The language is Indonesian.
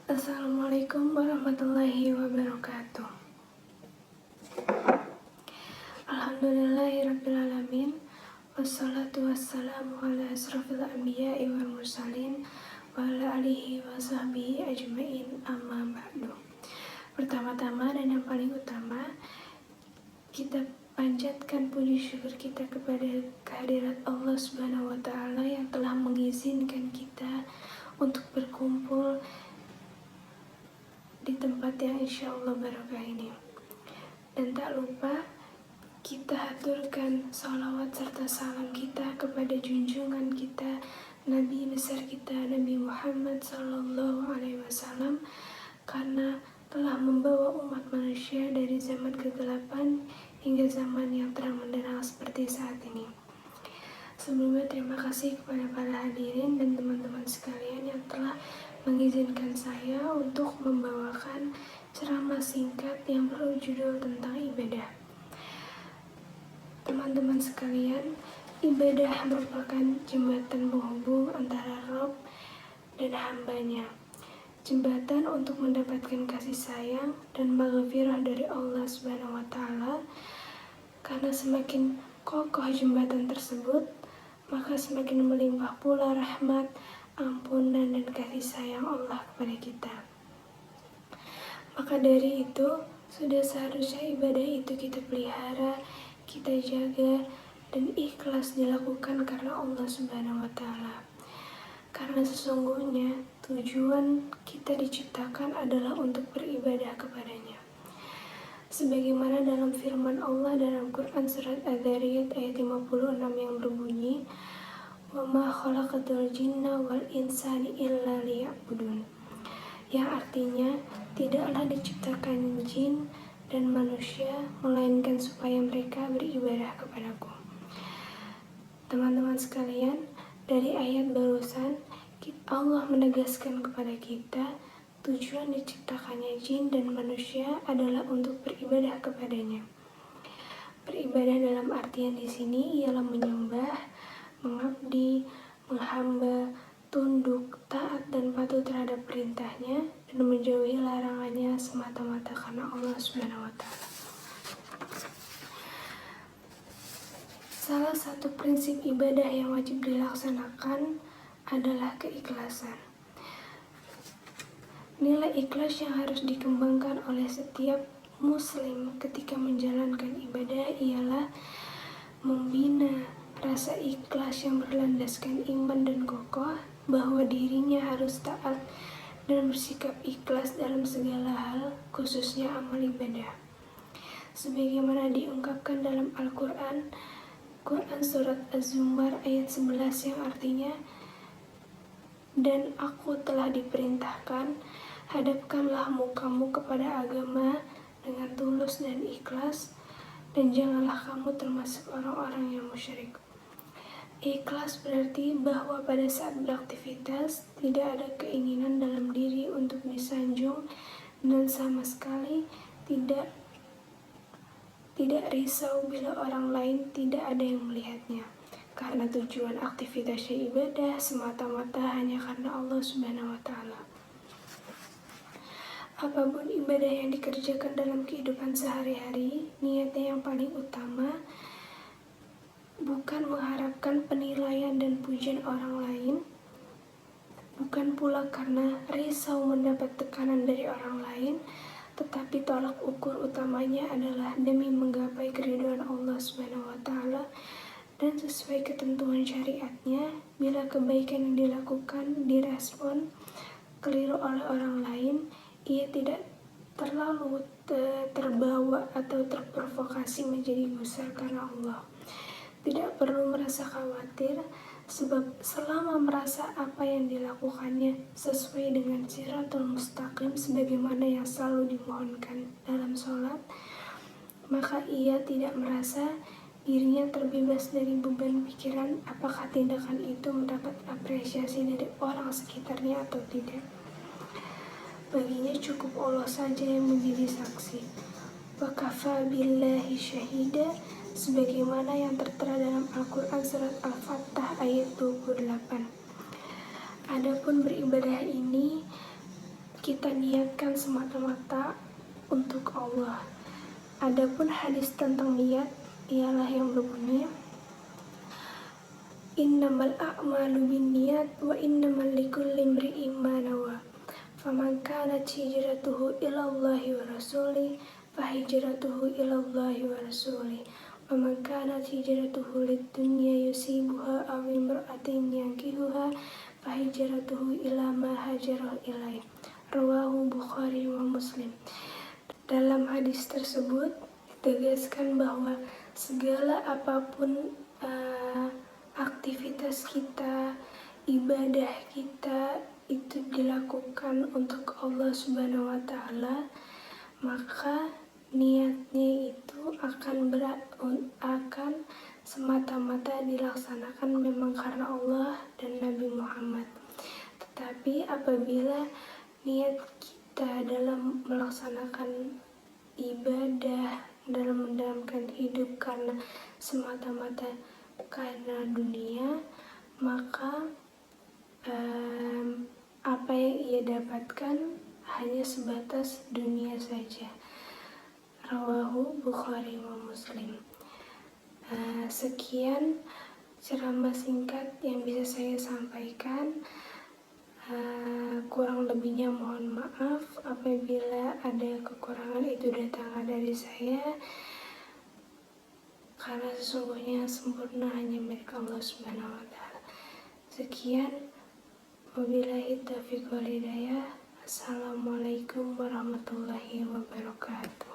Assalamualaikum warahmatullahi wabarakatuh. Alhamdulillahirrabbilalamin. Wassalatu wassalamu ala asrafil anbiya'i wal mursalin wa ala alihi wa sahbihi ajma'in, amma ba'du. Pertama-tama dan yang paling utama, kita panjatkan puji syukur kita kepada kehadirat Allah Subhanahu wa Ta'ala yang telah mengizinkan kita untuk berkumpul di tempat yang insya Allah barokah ini. Dan tak lupa kita haturkan salawat serta salam kita kepada junjungan kita, Nabi besar kita, Nabi Muhammad Sallallahu Alaihi Wasallam, karena telah membawa umat manusia dari zaman kegelapan hingga zaman yang terang benderang seperti saat ini. Sebelumnya terima kasih kepada para hadirin dan teman-teman sekalian yang telah mengizinkan saya untuk membawakan ceramah singkat yang berjudul tentang ibadah. Teman-teman sekalian, ibadah merupakan jembatan penghubung antara Rabb dan hambanya. Jembatan untuk mendapatkan kasih sayang dan maghfirah dari Allah Subhanahu wa Ta'ala. Karena semakin kokoh jembatan tersebut, maka semakin melimpah pula rahmat, ampunan dan kasih sayang Allah kepada kita. Maka dari itu, sudah seharusnya ibadah itu kita pelihara, kita jaga, dan ikhlas dilakukan karena Allah Subhanahu wa Ta'ala. Karena sesungguhnya tujuan kita diciptakan adalah untuk beribadah kepadanya. Sebagaimana dalam firman Allah dalam Quran surat Adz-Dzariyat ayat 56 yang berbunyi, "Wa ma khalaqatul jinna wal insani illa liya'budun." Yang artinya, tidaklah diciptakan jin dan manusia melainkan supaya mereka beribadah kepadaku. Teman-teman sekalian, dari ayat barusan Allah menegaskan kepada kita tujuan diciptakannya jin dan manusia adalah untuk beribadah kepadanya. Beribadah dalam artian di sini ialah menyembah, mengabdi, menghamba, tunduk, taat dan patuh terhadap perintahnya dan menjauhi larangannya semata-mata karena Allah Subhanahu wa Ta'ala. Salah satu prinsip ibadah yang wajib dilaksanakan adalah keikhlasan. Nilai ikhlas yang harus dikembangkan oleh setiap muslim ketika menjalankan ibadah ialah membina rasa ikhlas yang berlandaskan iman dan kokoh bahwa dirinya harus taat dan bersikap ikhlas dalam segala hal, khususnya amal ibadah. Sebagaimana diungkapkan dalam Al-Quran, Quran surat Az-Zumar ayat 11 yang artinya, "Dan aku telah diperintahkan, hadapkanlah mukamu kepada agama dengan tulus dan ikhlas, dan janganlah kamu termasuk orang-orang yang musyrik." Ikhlas berarti bahwa pada saat beraktivitas tidak ada keinginan dalam diri untuk disanjung dan sama sekali tidak risau bila orang lain tidak ada yang melihatnya. Karena tujuan aktivitasnya ibadah semata-mata hanya karena Allah Subhanahu wa Ta'ala. Apapun ibadah yang dikerjakan dalam kehidupan sehari-hari, niatnya yang paling utama bukan mengharapkan penilaian dan pujian orang lain, bukan pula karena risau mendapat tekanan dari orang lain, tetapi tolak ukur utamanya adalah demi menggapai keridhaan Allah Subhanahu wa Ta'ala dan sesuai ketentuan syariatnya. Bila kebaikan yang dilakukan direspon keliru oleh orang lain, ia tidak terlalu terbawa atau terprovokasi menjadi gusar karena Allah. Tidak perlu merasa khawatir, sebab selama merasa apa yang dilakukannya sesuai dengan Shirathul Mustaqim sebagaimana yang selalu dimohonkan dalam sholat, maka ia tidak merasa dirinya terbebas dari beban pikiran apakah tindakan itu mendapat apresiasi dari orang sekitarnya atau tidak. Baginya cukup Allah saja yang menjadi saksi. Wa kafa billahi syahida, sebagaimana yang tertera dalam Al-Quran surat Al-Fattah ayat 28. Adapun beribadah ini kita niatkan semata-mata untuk Allah. Adapun hadis tentang niat ialah yang berbunyi, innamal a'malu binniyat wa innamal likulli imri'in ma nawa. Faman kanat hijratuhu ilallahi wa rasulih fahijratuhu ilallahi wa rasulih. Wa man kanat hijratuhu lid-dunya yusibuha aw imra'atin yankihuha fahijratuhu ila ma hajara ilaih. Rawahu Bukhari wa Muslim. Dalam hadis tersebut ditegaskan bahwa segala apapun aktivitas kita, ibadah kita itu dilakukan untuk Allah Subhanahu wa Ta'ala, maka niatnya itu akan semata-mata dilaksanakan memang karena Allah dan Nabi Muhammad. Tetapi apabila niat kita dalam melaksanakan ibadah, dalam mendalamkan hidup karena semata-mata karena dunia, maka apa yang ia dapatkan hanya sebatas dunia saja. Rawahu Bukhari wa Muslim. Sekian ceramah singkat yang bisa saya sampaikan. Kurang lebihnya mohon maaf. Apabila ada kekurangan itu datang dari saya, karena sesungguhnya sempurna hanya milik Allah Subhanahu wa Ta'ala. Sekian, wabillahi taufiq wal hidayah. Assalamualaikum warahmatullahi wabarakatuh.